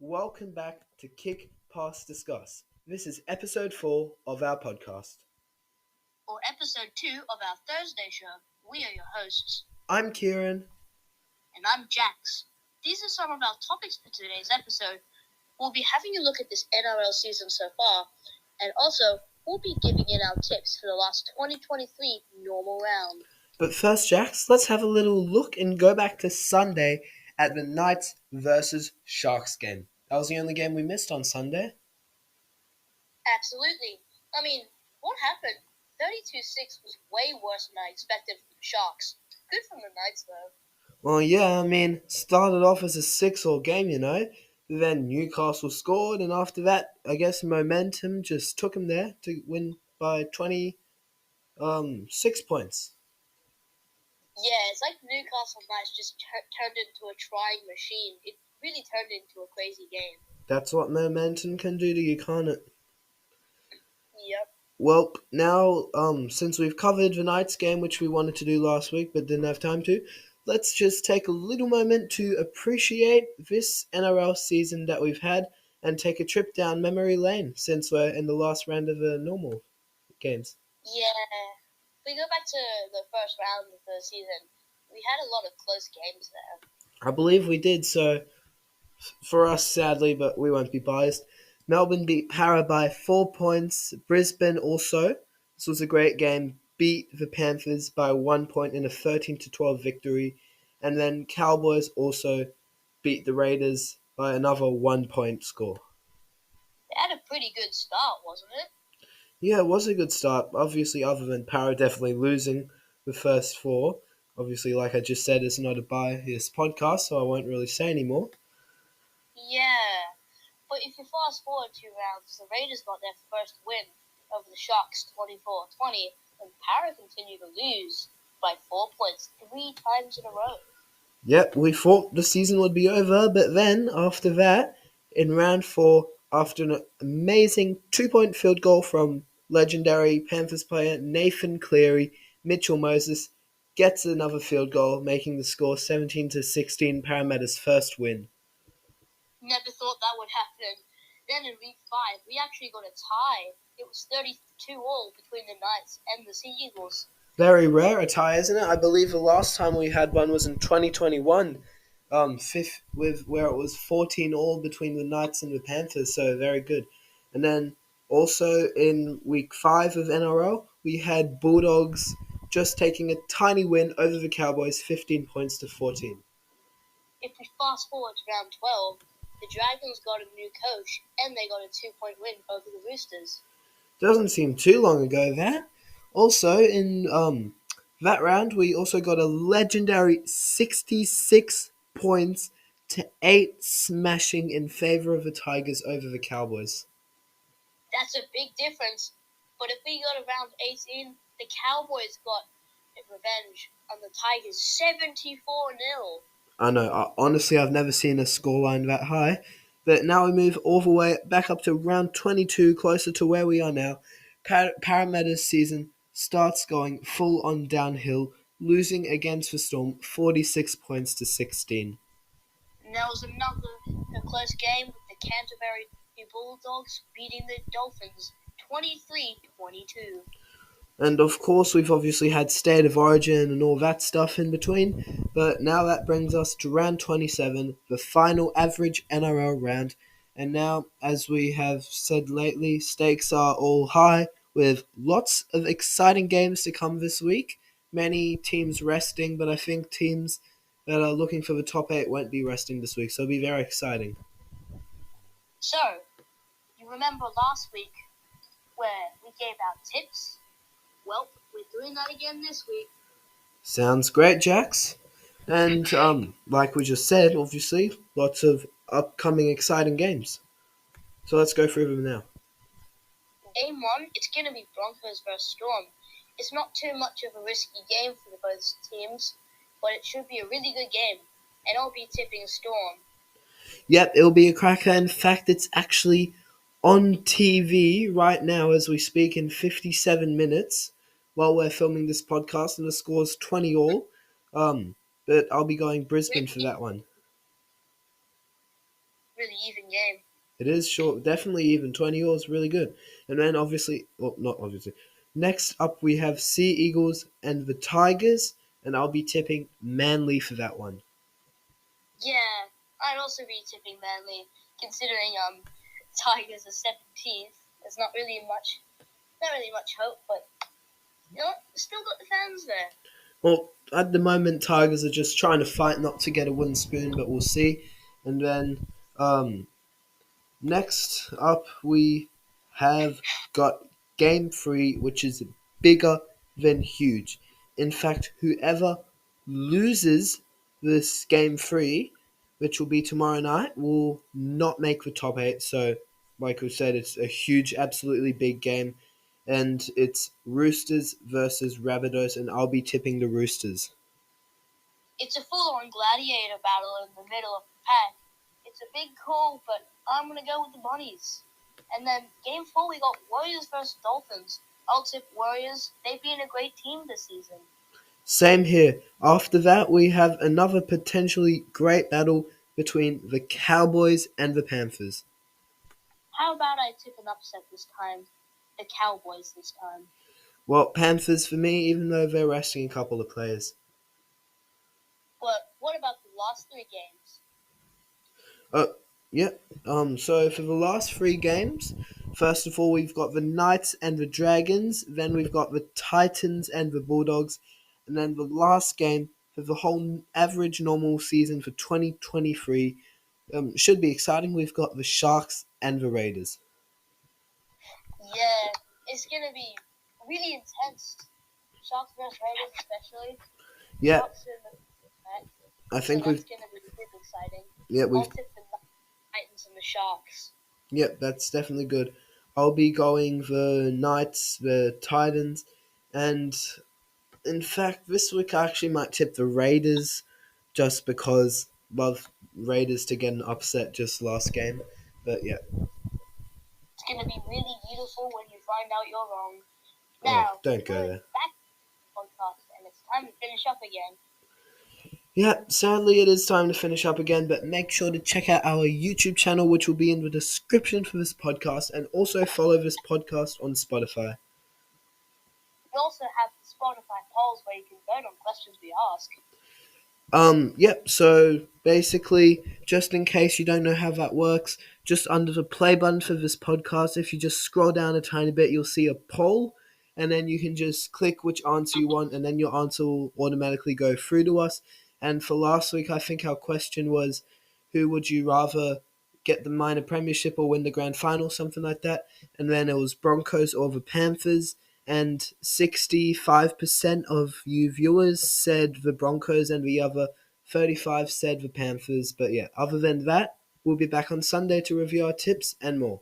Welcome back to Kick, Pass, Discuss. This is episode 4 of our podcast. For episode 2 of our Thursday show. We are your hosts. I'm Kieren. And I'm Jax. These are some of our topics for today's episode. We'll be having a look at this NRL season so far, and also we'll be giving in our tips for the last 2023 normal round. But first, Jax, let's have a little look and go back to Sunday at the Knights versus Sharks game. That was the only game we missed on Sunday. Absolutely. I mean, what happened? 32-6 was way worse than I expected from the Sharks. Good from the Knights, though. Well, yeah, started off as a 6-all game, Then Newcastle scored, and after that, I guess momentum just took them there to win by 6 points. Yeah, it's like Newcastle Knights just turned into a trying machine. It really turned into a crazy game. That's what momentum can do to you, can't it? Yep. Well, now, since we've covered the Knights game, which we wanted to do last week but didn't have time to, let's just take a little moment to appreciate this NRL season that we've had and take a trip down memory lane since we're in the last round of the normal games. Yeah. If we go back to the first round of the season, we had a lot of close games there. I believe we did, so for us, sadly, but we won't be biased. Melbourne beat Para by 4 points. Brisbane also, this was a great game, beat the Panthers by 1 point in a 13-12 victory. And then Cowboys also beat the Raiders by another 1 point score. They had a pretty good start, wasn't it? Yeah, it was a good start. Obviously, other than Para definitely losing the first 4. Obviously, like I just said, it's not a biased podcast, so I won't really say anymore. Yeah. But if you fast forward 2 rounds, the Raiders got their first win over the Sharks 24-20, and Para continued to lose by 4 points 3 times in a row. Yep, we thought the season would be over, but then after that, in round 4, after an amazing 2-point field goal from legendary Panthers player Nathan Cleary, Mitchell Moses gets another field goal, making the score 17-16, Parramatta's first win. Never thought that would happen. Then in week 5, we actually got a tie. It was 32-all between the Knights and the Sea Eagles. Very rare a tie, isn't it? I believe the last time we had one was in 2021, fifth with where it was 14-all between the Knights and the Panthers. So very good. And then also in week 5 of NRL, we had Bulldogs just taking a tiny win over the Cowboys, 15 points to 14. If we fast forward to round 12, the Dragons got a new coach and they got a 2-point win over the Roosters. Doesn't seem too long ago, that. Also, in that round, we also got a legendary 66 points to 8 smashing in favor of the Tigers over the Cowboys. That's a big difference. But if we go to round 18, the Cowboys got revenge on the Tigers 74-0. I know, honestly, I've never seen a scoreline that high. But now we move all the way back up to round 22, closer to where we are now. Parramatta's season starts going full on downhill, losing against the Storm 46 points to 16. And there was another close game with the Canterbury Bulldogs beating the Dolphins 23-22. And of course, we've obviously had State of Origin and all that stuff in between. But now that brings us to round 27, the final average NRL round. And now, as we have said lately, stakes are all high with lots of exciting games to come this week. Many teams resting, but I think teams that are looking for the top 8 won't be resting this week. So it'll be very exciting. So, you remember last week where we gave out tips? Well, we're doing that again this week. Sounds great, Jax. And like we just said, obviously, lots of upcoming exciting games. So let's go through them now. Game 1, it's going to be Broncos vs Storm. It's not too much of a risky game for both teams, but it should be a really good game. And I'll be tipping Storm. Yep, it'll be a cracker. In fact, it's actually on TV right now as we speak in 57 minutes while we're filming this podcast, and the score's 20-all. But I'll be going Brisbane for that one. really even game. It is short, definitely even. 20 goals, really good. And then not obviously. Next up, we have Sea Eagles and the Tigers, and I'll be tipping Manly for that one. Yeah, I'd also be tipping Manly, considering Tigers are 17th. There's not really much hope, but still got the fans there. Well, at the moment, Tigers are just trying to fight not to get a wooden spoon, but we'll see. And then next up, we have got Game 3, which is bigger than huge. In fact, whoever loses this Game 3, which will be tomorrow night, will not make the top 8. So, like we said, it's a huge, absolutely big game. And it's Roosters versus Rabbitohs, and I'll be tipping the Roosters. It's a full-on gladiator battle in the middle of the pack. It's a big call, but I'm going to go with the Bunnies. And then Game 4, we got Warriors versus Dolphins. I'll tip Warriors. They've been a great team this season. Same here. After that, we have another potentially great battle between the Cowboys and the Panthers. How about I tip an upset this time? The Cowboys this time. Well, Panthers for me, even though they're resting a couple of players. But what about the last 3 games? Yeah. So for the last 3 games, first of all, we've got the Knights and the Dragons. Then we've got the Titans and the Bulldogs. And then the last game for the whole average normal season for 2023 should be exciting. We've got the Sharks and the Raiders. Yeah, it's going to be really intense. Sharks versus Raiders especially. Yeah. Sharks in the back. I think that's going to be really exciting. Yeah, I'll tip the Titans and the Sharks. Yep, that's definitely good. I'll be going the Knights, the Titans, and in fact, this week I actually might tip the Raiders just because love Raiders to get an upset just last game. But yeah. It's going to be really beautiful when you find out you're wrong. Now, don't go there. Back to the podcast, and it's time to finish up again. Yeah, sadly it is time to finish up again, but make sure to check out our YouTube channel, which will be in the description for this podcast, and also follow this podcast on Spotify. We also have the Spotify polls where you can vote on questions we ask. Yep, so basically, just in case you don't know how that works, just under the play button for this podcast, if you just scroll down a tiny bit, you'll see a poll, and then you can just click which answer you want, and then your answer will automatically go through to us. And for last week, I think our question was, who would you rather get the minor premiership or win the grand final, something like that. And then it was Broncos or the Panthers, and 65% of you viewers said the Broncos and the other 35 said the Panthers. But yeah, other than that, we'll be back on Sunday to review our tips and more.